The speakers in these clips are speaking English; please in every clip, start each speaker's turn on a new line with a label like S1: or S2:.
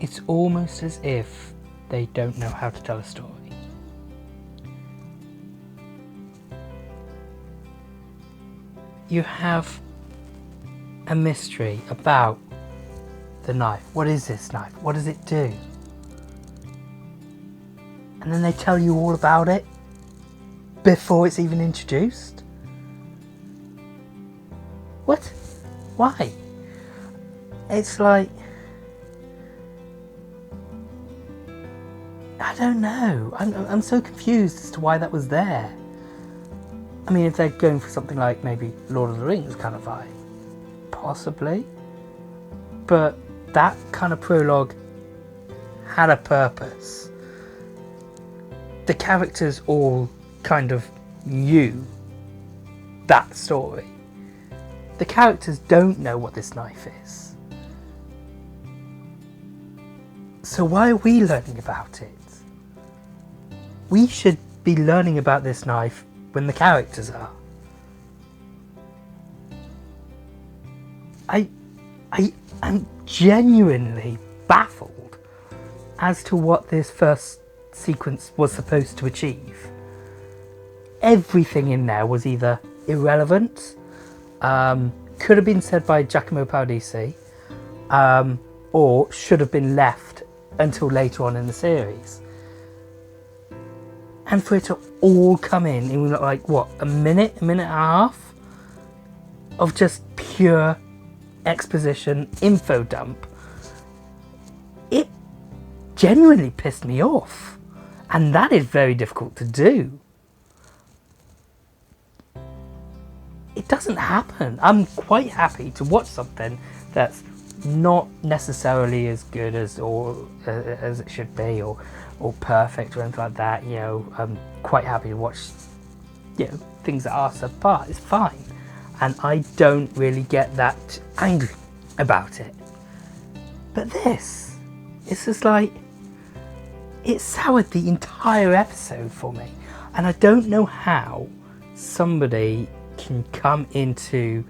S1: It's almost as if they don't know how to tell a story. You have a mystery about the knife. What is this knife? What does it do? And then they tell you all about it before it's even introduced? What? Why? It's like... I don't know. I'm so confused as to why that was there. I mean, if they're going for something like maybe Lord of the Rings kind of vibe, possibly. But that kind of prologue had a purpose. The characters all kind of knew that story. The characters don't know what this knife is. So why are we learning about it? We should be learning about this knife when the characters are. I'm genuinely baffled as to what this first sequence was supposed to achieve. Everything in there was either irrelevant, could have been said by Giacomo Paradisi, or should have been left until later on in the series. And for it to all come in like, what, a minute and a half of just pure exposition, info dump, it genuinely pissed me off. And that is very difficult to do. It doesn't happen. I'm quite happy to watch something that's not necessarily as good as it should be, or perfect or anything like that. You know, I'm quite happy to watch, you know, things that are subpar. It's fine, and I don't really get that angry about it. But this, it's just like, it soured the entire episode for me, and I don't know how somebody can come into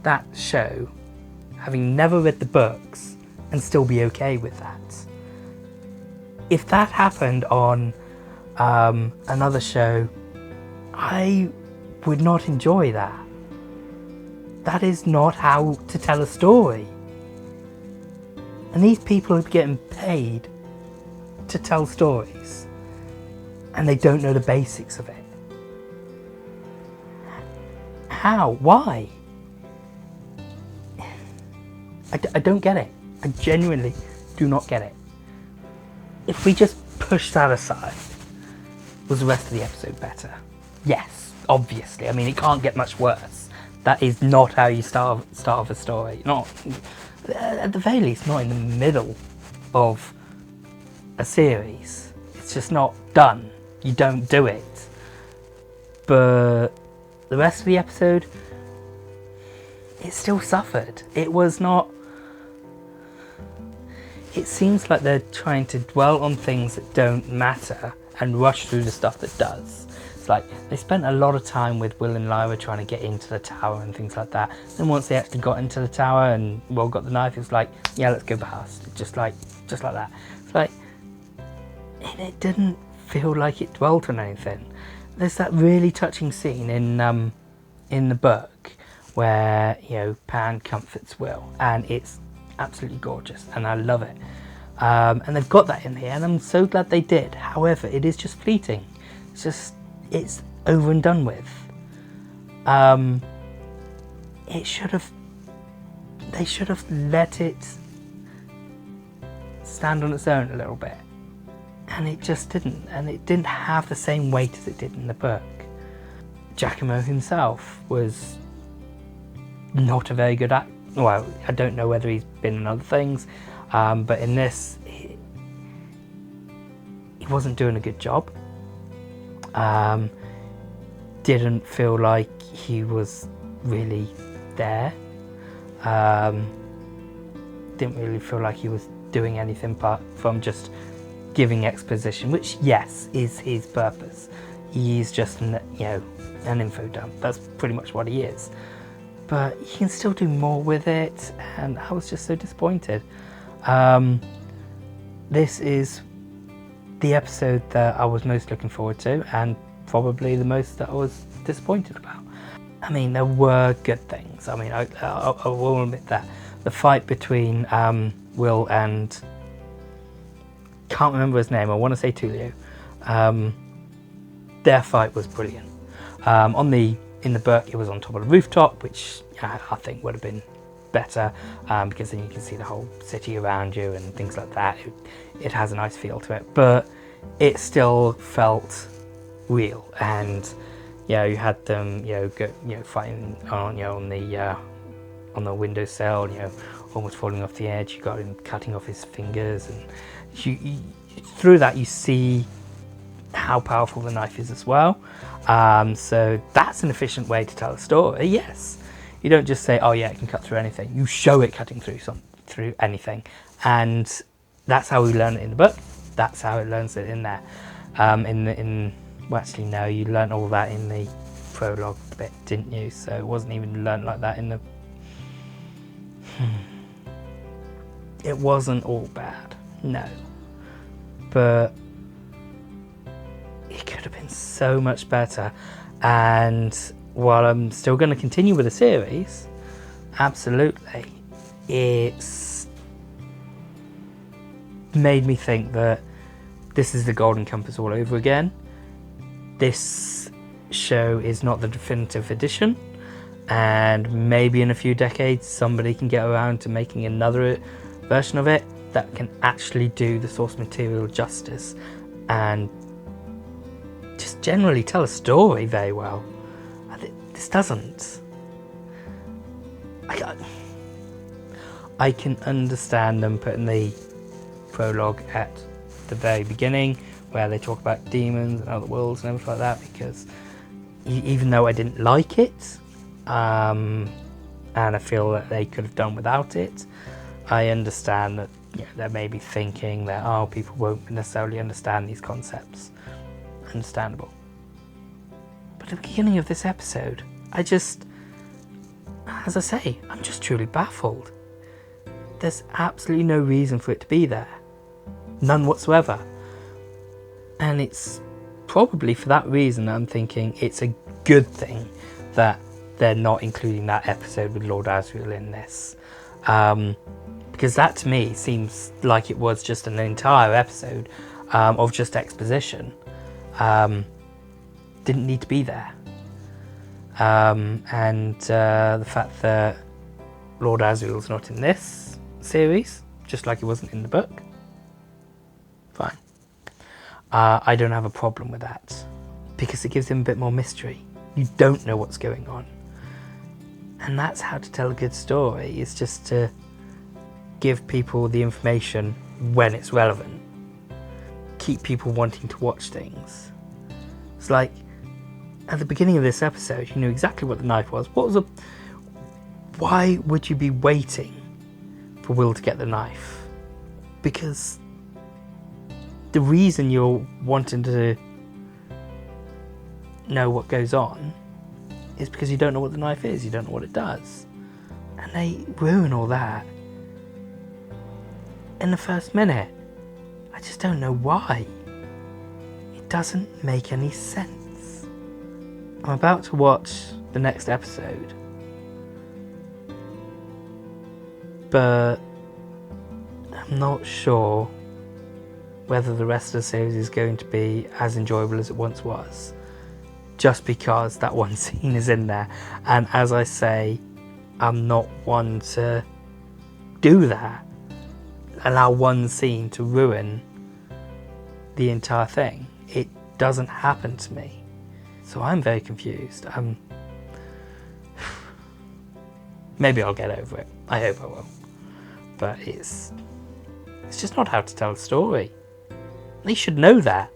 S1: that show having never read the books and still be okay with that. If that happened on another show, I would not enjoy that. That is not how to tell a story. And these people are getting paid to tell stories, and they don't know the basics of it. How? Why? I don't get it. I genuinely do not get it. If we just push that aside, was the rest of the episode better? Yes, obviously. I mean, it can't get much worse. That is not how you start a story. Not, at the very least, not in the middle of a series. It's just not done. You don't do it. But the rest of the episode, it still suffered. It was not... It seems like they're trying to dwell on things that don't matter and rush through the stuff that does. It's like they spent a lot of time with Will and Lyra trying to get into the tower and things like that. Then once they actually got into the tower and Will got the knife, it was like, yeah, let's go past. Just like that. It's like, and it didn't feel like it dwelt on anything. There's that really touching scene in the book where, you know, Pan comforts Will, and it's absolutely gorgeous, and I love it. And they've got that in here, and I'm so glad they did. However, it is just fleeting. It's over and done with. They should have let it stand on its own a little bit, and it just didn't, and it didn't have the same weight as it did in the book. Giacomo himself was not a very good actor. Well, I don't know whether he's been in other things, but in this, he wasn't doing a good job. Didn't feel like he was really there. Didn't really feel like he was doing anything apart from just giving exposition, which, yes, is his purpose. He's just an info dump. That's pretty much what he is. But he can still do more with it, and I was just so disappointed. this is the episode that I was most looking forward to, and probably the most that I was disappointed about. I mean, there were good things. I mean, I will admit that the fight between Will and, can't remember his name, I want to say Tulio, their fight was brilliant. In the book, it was on top of the rooftop, which I think would have been better, because then you can see the whole city around you and things like that. It has a nice feel to it, but it still felt real. And you had them fighting on the windowsill, almost falling off the edge. You got him cutting off his fingers, and through that you see how powerful the knife is as well. So that's an efficient way to tell a story. Yes, you don't just say, oh yeah, it can cut through anything. You show it cutting through anything, and that's how we learn it in the book. That's how it learns it in there. Well, actually no, you learned all that in the prologue bit, didn't you? So it wasn't even learned like that in the it wasn't all bad, no, but it could have been so much better. And while I'm still going to continue with the series, absolutely, it's made me think that this is the Golden Compass all over again. This show is not the definitive edition, and maybe in a few decades somebody can get around to making another version of it that can actually do the source material justice and just generally tell a story very well. This doesn't. I can understand them putting the prologue at the very beginning where they talk about demons and other worlds and everything like that, because even though I didn't like it, and I feel that they could have done without it, I understand that they may be thinking that people won't necessarily understand these concepts. Understandable. But at the beginning of this episode, I just, as I say, I'm just truly baffled. There's absolutely no reason for it to be there. None whatsoever. And it's probably for that reason that I'm thinking it's a good thing that they're not including that episode with Lord Asriel in this. Because that to me seems like it was just an entire episode of just exposition. Didn't need to be there. And the fact that Lord Asriel's not in this series, just like he wasn't in the book, fine. I don't have a problem with that, because it gives him a bit more mystery. You don't know what's going on. And that's how to tell a good story, is just to give people the information when it's relevant. Keep people wanting to watch things. It's like, at the beginning of this episode, you knew exactly what the knife was. Why would you be waiting for Will to get the knife? Because the reason you're wanting to know what goes on is because you don't know what the knife is, you don't know what it does. And they ruin all that in the first minute. I just don't know why. It doesn't make any sense. I'm about to watch the next episode, but I'm not sure whether the rest of the series is going to be as enjoyable as it once was, just because that one scene is in there. And as I say, I'm not one to do that. Allow one scene to ruin the entire thing. It doesn't happen to me. So I'm very confused. Maybe I'll get over it. I hope I will. But it's just not how to tell a story. They should know that.